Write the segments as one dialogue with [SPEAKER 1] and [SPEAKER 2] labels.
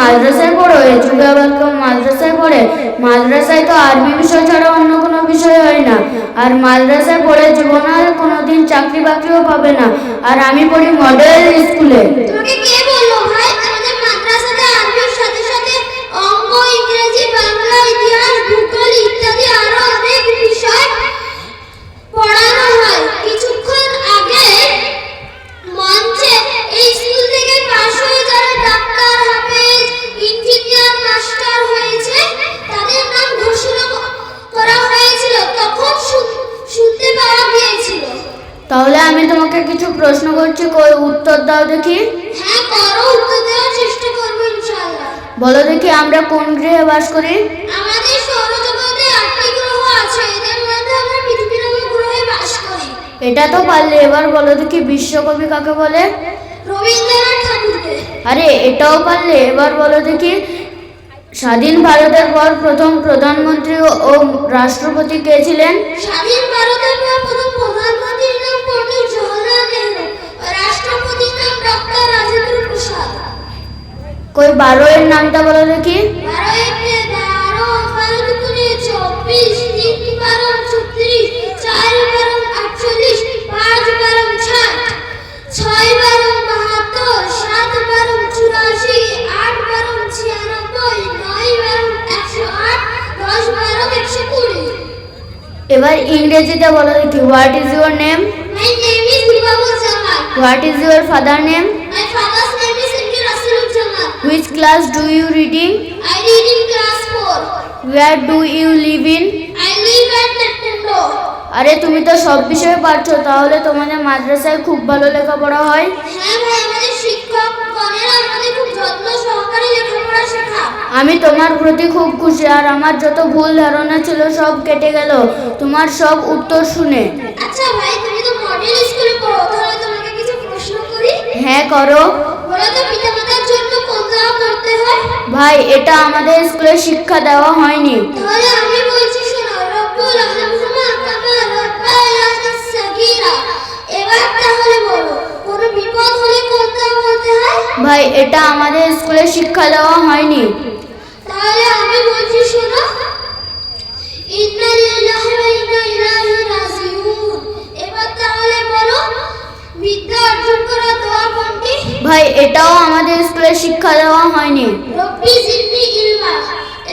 [SPEAKER 1] মাদ্রাসায় পড়ো? এ যুগে আবার কেউ মাদ্রাসায় পড়ে? মাদ্রাসায় তো আরবি বিষয় ছাড়া অন্য কোনো বিষয় হয় না। আর মাদ্রাসায় পড়ে জীবনে আর কোনোদিন চাকরি বাকরিও পাবে না। আর আমি পড়ি মডেল স্কুলে।
[SPEAKER 2] তোমাকে কে বললো ভাই আমাদের মাদ্রাসাতে আরবির সাথে সাথে অঙ্ক, ইংরেজি, বাংলা, ইতিহাস, ভূগোল ইত্যাদি আরো অনেক বিষয় পড়ানো হয়? কিছুক্ষণ আগে মঞ্চে এই স্কুল থেকে পাশ হয়ে যারা ডাক্তার, হাফেজ, ইঞ্জিনিয়ার, মাস্টার হয়েছে তাদের নাম ঘোষণা করা হয়েছিল, তখন শুনতে পাওয়া গিয়েছিল।
[SPEAKER 1] তাহলে আমি তোমাকে কিছু প্রশ্ন করছি, কই উত্তর দাও দেখি।
[SPEAKER 2] হ্যাঁ করো, উত্তর দেওয়ার চেষ্টা করবো ইনশাআল্লাহ।
[SPEAKER 1] বলো দেখি, আমরা কোন গ্রহে বাস করি?
[SPEAKER 2] আমাদের সৌরজগতে 8টি গ্রহ আছে, এদের মধ্যে আমরা পৃথিবী নামক গ্রহে বাস করি।
[SPEAKER 1] এটা তো পারলে, এবার বলো দেখি বিশ্বকবি কাকে বলে?
[SPEAKER 2] রবীন্দ্রনাথ ঠাকুরকে।
[SPEAKER 1] আরে এটাও পারলে, এবার বলো দেখি স্বাধীন ভারতের পর প্রথম প্রধানমন্ত্রী ও রাষ্ট্রপতি কে ছিলেন?
[SPEAKER 2] স্বাধীন ভারতের পর প্রথম প্রধানমন্ত্রীর নাম পণ্ডিত জওহরলাল নেহরু, রাষ্ট্রপতির নাম ডক্টর রাজেন্দ্র প্রসাদ।
[SPEAKER 1] কই 12 এর নামটা বলো দেখি।
[SPEAKER 2] 12 এর 12 দুগুণে 24, 3 12 36, 4 12 48, 5 12 60, 6 12 72, 7 12 84, 8 12 96, 9 12 108, 10 12 120।
[SPEAKER 1] এবার ইংরেজিতে বলো দেখি। What is your name?
[SPEAKER 2] My name is Dibabul Jamal.
[SPEAKER 1] What is your father name?
[SPEAKER 2] My father's name is Mr. Rasulul Jamal.
[SPEAKER 1] Which class do you reading?
[SPEAKER 2] I read in class 4.
[SPEAKER 1] Where do you live in?
[SPEAKER 2] I live at Nintendo.
[SPEAKER 1] আরে তুমি তো সব বিষয়ে পারছো, তাহলে তোমাদের মাদ্রাসায় খুব ভালো লেখাপড়া হয়?
[SPEAKER 2] হ্যাঁ ভাই, আমাদের শিক্ষক গণেরা আমাদের খুব যত্ন সহকারে লেখাপড়া শেখায়।
[SPEAKER 1] আমি তোমার প্রতি খুব খুশি, আর আমার যত ভুল ধারণা ছিল সব কেটে গেল তোমার সব উত্তর শুনে।
[SPEAKER 2] আচ্ছা ভাই, তুমি তো মডেল স্কুলে পড়ো, তাহলে তোমাকে কিছু প্রশ্ন করি।
[SPEAKER 1] হ্যাঁ করো।
[SPEAKER 2] বলো তো পিতামাতার জন্য কোন দোয়া করতে হয়?
[SPEAKER 1] ভাই এটা আমাদের স্কুলে শিক্ষা দেওয়া হয়নি।
[SPEAKER 2] তাহলে আমি বলছি শোনো, রব্বুল আলামিন কামা রাব্বায়ানি সাগীরা। এবার তাহলে বলো, কোন বিপদ হলে কোন দোয়া বলতে হয়?
[SPEAKER 1] ভাই এটা আমাদের স্কুলে শিক্ষা দেওয়া হয়নি।
[SPEAKER 2] তাহলে আমি বলছি শোনো, ইন্না লিল্লাহি ওয়া ইন্না ইলাইহি রাজিউন। এবার তাহলে বলো, বিদ্যা অর্জন করার দোয়া কোনটি?
[SPEAKER 1] ভাই এটাও আমাদের স্কুলে শিক্ষা দেওয়া হয়নি।
[SPEAKER 2] রব্বি জিদনি ইলমা।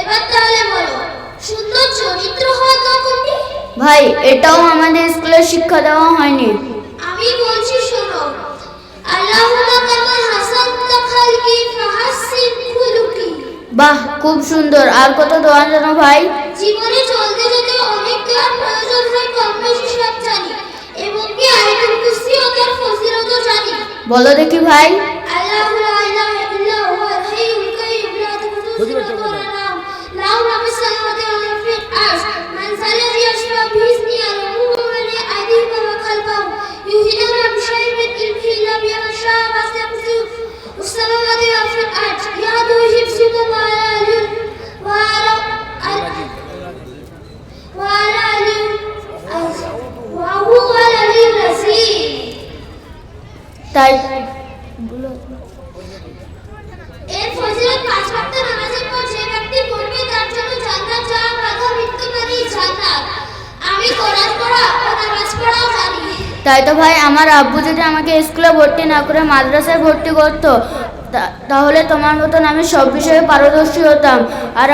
[SPEAKER 2] এবার তাহলে বলো, সুন্দর চরিত্র হওয়া দোয়া কোনটি?
[SPEAKER 1] ভাই এটাও আমাদের স্কুলে শিক্ষা দেওয়া হয়নি।
[SPEAKER 2] আমি বলছি শোনো, আল্লাহুম্মা কামা হাসানতা খালকি ফাহাসসিন খুলুকি।
[SPEAKER 1] বাহ খুব সুন্দর। আর কত দোয়া জানো ভাই?
[SPEAKER 2] জীবনে চলতে যেতে অনেক দোয়ার প্রয়োজন হয়, কম বেশি সব জানি, এবং কি আয়াতুল কুরসি ও তার ফজিলতও জানি।
[SPEAKER 1] বলো দেখি ভাই।
[SPEAKER 2] আল্লাহু লা ইলাহা ইল্লা হুয়াল হাইয়ুল কাইয়্যুম লা তাখুযুহু সিনাতুন ওয়া লা নাওম লাহু মা ফিস সামাওয়াতি ওয়া মা ফিল আরদ মান যাল্লাযী ইয়াশফা বিইذنিহি ইয়ালামু মা বাইনা আইদিহিম ওয়া মা খালফাহুম ইউহিদুনা বিশাইইন মিন ইলমিহি ইল্লা বিমা শাআ ওয়াসি'a কুরসিয়্যুহু as-samawati wal ard yaduhu hifzuhuma wa ala wa huwa al-aliyyul azim।
[SPEAKER 1] তাই
[SPEAKER 2] এর ফজিলত 5 ওয়াক্ত নামাজের পর যে ব্যক্তি পড়বে তার জন্য জান্নাত যাওয়ার বাধা মিটতে পারে জান্নাত। আমি কোরআন পড়া ও নামাজ পড়াও জানি।
[SPEAKER 1] তাই তো ভাই, আমার আব্বু যদি আমাকে স্কুলে ভর্তি না করে মাদ্রাসায় ভর্তি করতো, তাহলে তোমার মতন আমি সব বিষয়ে পারদর্শী হতাম। আর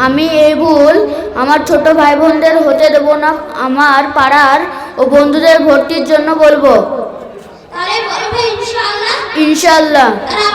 [SPEAKER 1] আমি এই ভুল আমার ছোট ভাই বোনদের হতে দেব না। আমার পাড়ার ও বন্ধুদের ভর্তির জন্য বলবো
[SPEAKER 2] তাহলে বলবে ইনশাআল্লাহ।
[SPEAKER 1] ইনশাআল্লাহ।
[SPEAKER 2] আর